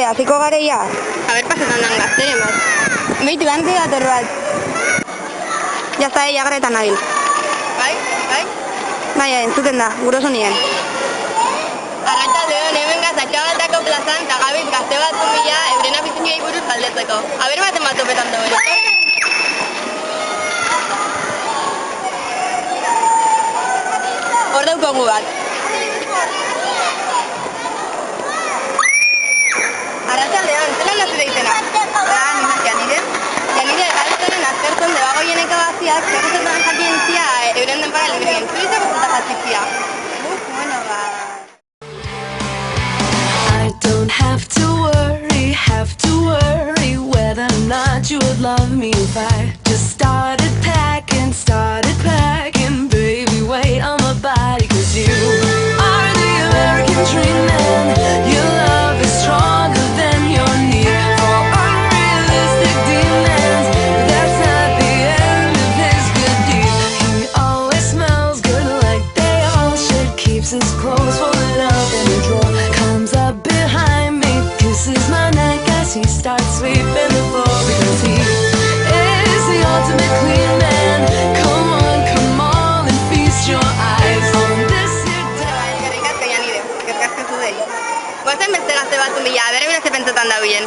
hasiko gareia? Aber pasetan dan gazteren bat. Beitu gante dator bat. Jazta jagarretan nabil. Bai? Bai, entzuten da, guroso nien. Arratsaldeon hemen Atxabaltako plazan eta gabiz gazte bat mila euren afizinioei buruz galdetzeko. Aber baten bat topetan dagoen. Hor daukagu bat. Arratsaldeon, zelan nazi daitena? Janire, galtzaren aztertzen debagoieneko gaziak zerrezetan jakientzia euren denpara librien. Zuizako zeta jatzitzia? Bueno, ba... I don't have to worry whether or not you would love me if I just started packing, baby, wait on my body, 'cause you are the American dream, man. Your love is stronger than your need for unrealistic demands. That's not the end of his good deed. He always smells good like they all should, keeps his clothes full of love in a drawer, comes up behind me, kisses my neck as he starts sweeping the floor, because he is the ultimate clean man. Come on and feast your eyes on this here day. Eskerrik asko, Janire, eskerrik asko zudei. Guazen beste gazte bat mila, bere bere ze pentsetan dabilen.